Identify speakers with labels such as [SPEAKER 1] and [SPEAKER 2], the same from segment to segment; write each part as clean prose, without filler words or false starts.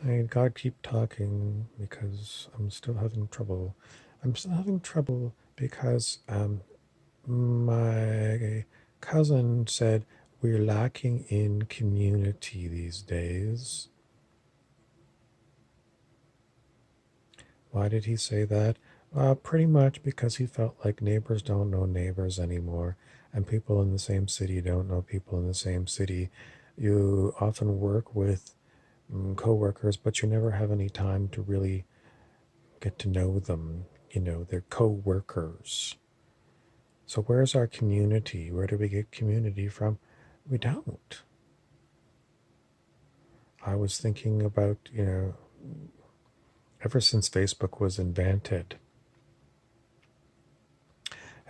[SPEAKER 1] I gotta keep talking because I'm still having trouble. I'm still having trouble because my cousin said we're lacking in community these days. Why did he say that? Pretty much because he felt like neighbors don't know neighbors anymore, and people in the same city don't know people in the same city. You often work with coworkers, but you never have any time to really get to know them. They're co-workers. So where's our community? Where do we get community from? We don't. I was thinking about, ever since Facebook was invented,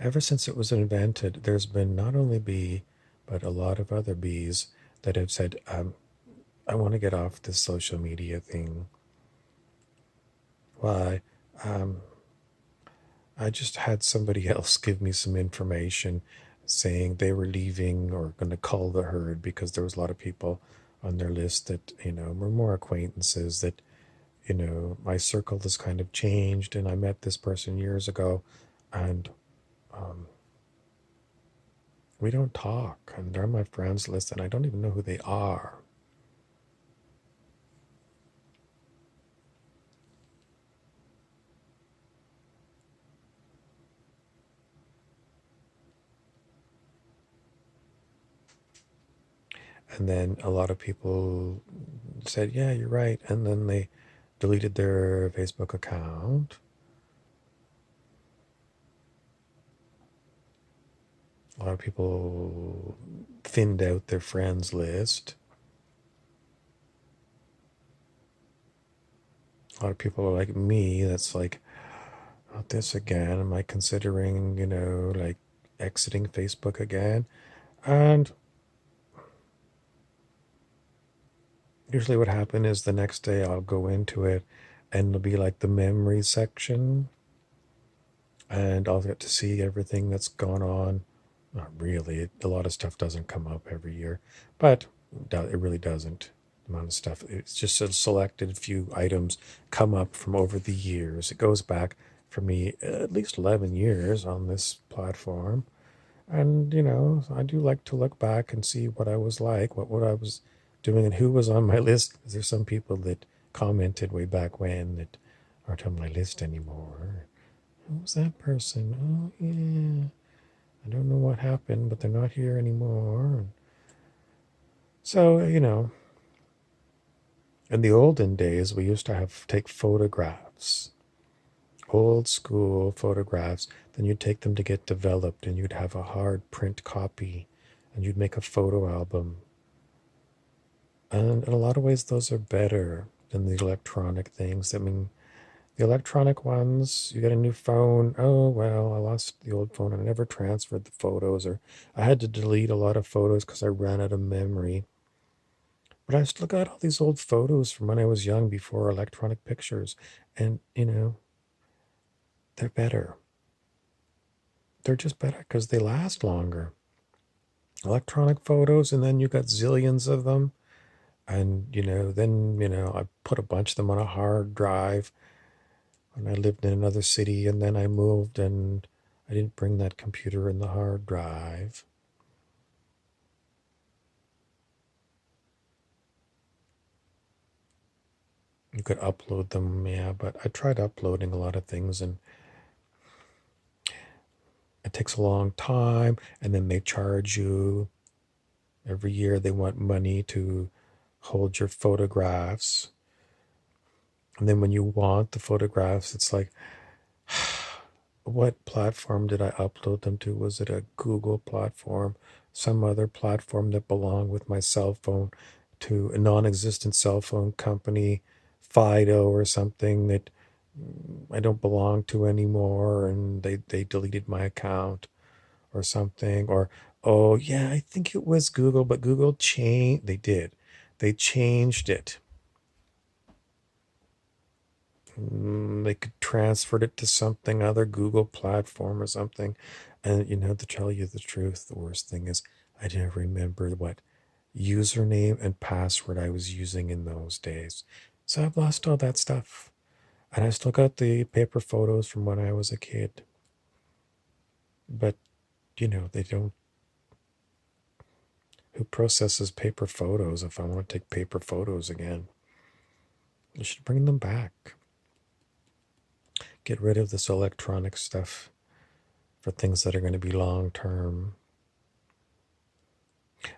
[SPEAKER 1] ever since it was invented, there's been not only bee, but a lot of other bees that have said, I want to get off this social media thing. Why? Um, I just had somebody else give me some information saying they were leaving or going to cull the herd because there was a lot of people on their list that, were more acquaintances that, my circle has kind of changed and I met this person years ago and um, we don't talk and they're on my friends list and I don't even know who they are. And then a lot of people said, yeah, you're right. And then they deleted their Facebook account. A lot of people thinned out their friends list. A lot of people are like me, that's like, not this again. Am I considering, like exiting Facebook again? And usually what happens is the next day I'll go into it and it'll be like the memory section and I'll get to see everything that's gone on. Not really. A lot of stuff doesn't come up every year, but it really doesn't. The amount of stuff. It's just a selected few items come up from over the years. It goes back for me at least 11 years on this platform. And, I do like to look back and see what I was like, what I was doing, and who was on my list. Because there's some people that commented way back when that aren't on my list anymore. Who was that person? Oh, yeah. I don't know what happened, but they're not here anymore. So, in the olden days, we used to take photographs, old school photographs. Then you'd take them to get developed, and you'd have a hard print copy, and you'd make a photo album. And in a lot of ways, those are better than the electronic things. I mean, the electronic ones, you get a new phone. Oh, well, I lost the old phone and I never transferred the photos, or I had to delete a lot of photos because I ran out of memory. But I still got all these old photos from when I was young before electronic pictures. And, they're better. They're just better because they last longer. Electronic photos, and then you got zillions of them. And, then, I put a bunch of them on a hard drive when I lived in another city. And then I moved and I didn't bring that computer in the hard drive. You could upload them, yeah, but I tried uploading a lot of things and it takes a long time. And then they charge you every year. They want money to hold your photographs. And then when you want the photographs, it's like, what platform did I upload them to? Was it a Google platform, some other platform that belonged with my cell phone to a non-existent cell phone company, Fido or something that I don't belong to anymore, and they deleted my account or something? Or, oh yeah, I think it was Google, but Google changed. They changed it. They could transferred it to something other Google platform or something. And to tell you the truth, the worst thing is I didn't remember what username and password I was using in those days. So I've lost all that stuff. And I still got the paper photos from when I was a kid. But, they don't. Who processes paper photos if I want to take paper photos again? You should bring them back. Get rid of this electronic stuff for things that are going to be long term.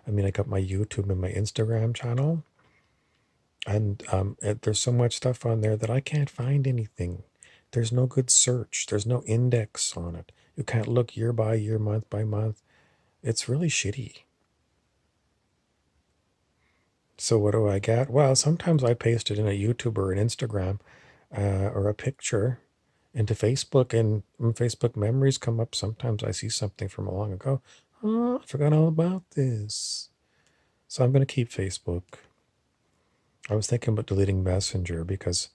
[SPEAKER 1] I mean, I got my YouTube and my Instagram channel, and there's so much stuff on there that I can't find anything. There's no good search. There's no index on it. You can't look year by year, month by month. It's really shitty. So what do I get? Well, sometimes I paste it in a YouTube or an Instagram or a picture into Facebook, and when Facebook memories come up, sometimes I see something from long ago. Oh, I forgot all about this. So I'm going to keep Facebook. I was thinking about deleting Messenger because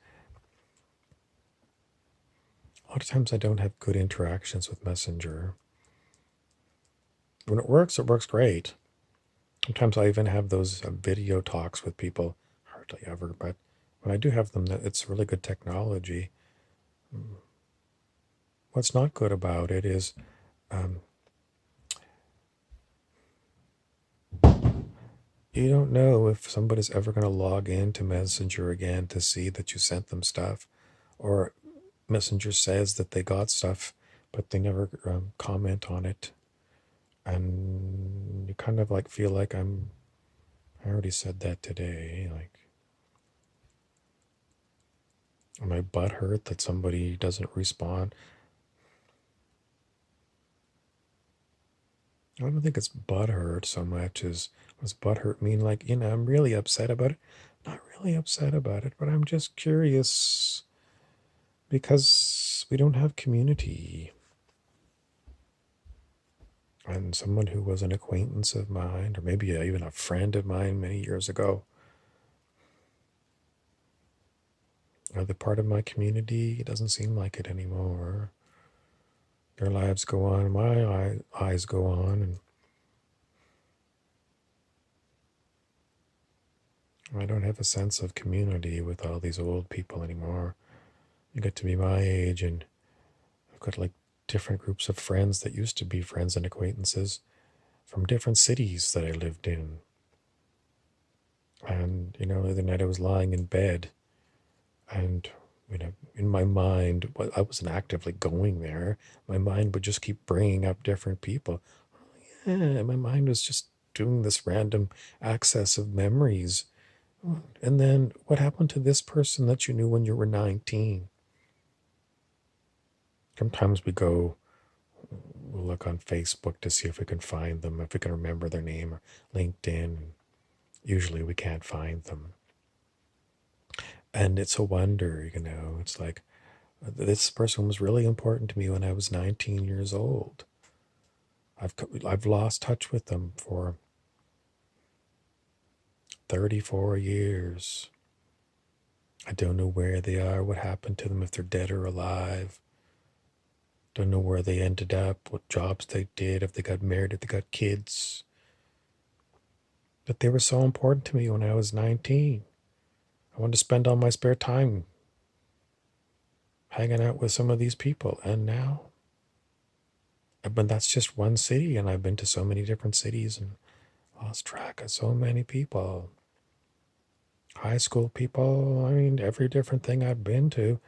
[SPEAKER 1] a lot of times I don't have good interactions with Messenger. When it works great. Sometimes I even have those video talks with people. Hardly ever, but when I do have them, it's really good technology. What's not good about it is you don't know if somebody's ever going to log into Messenger again to see that you sent them stuff, or Messenger says that they got stuff, but they never comment on it. And you kind of like feel like I already said that today. Like, am I butthurt that somebody doesn't respond? I don't think it's butthurt so much as what's butthurt mean? Like, I'm really upset about it. Not really upset about it, but I'm just curious because we don't have community. And someone who was an acquaintance of mine, or maybe even a friend of mine many years ago, are they part of my community? It doesn't seem like it anymore. Their lives go on, my eyes go on, and I don't have a sense of community with all these old people anymore. You get to be my age, and I've got like different groups of friends that used to be friends and acquaintances from different cities that I lived in. And, the other night I was lying in bed, and, in my mind, well, I wasn't actively going there. My mind would just keep bringing up different people. Yeah, my mind was just doing this random access of memories. And then what happened to this person that you knew when you were 19? Sometimes we'll look on Facebook to see if we can find them, if we can remember their name, or LinkedIn. Usually we can't find them. And it's a wonder, it's like, this person was really important to me when I was 19 years old. I've lost touch with them for 34 years. I don't know where they are, what happened to them, if they're dead or alive. Don't know where they ended up, what jobs they did, if they got married, if they got kids. But they were so important to me when I was 19. I wanted to spend all my spare time hanging out with some of these people. And now, but that's just one city, and I've been to so many different cities and lost track of so many people. High school people, I mean, every different thing I've been to.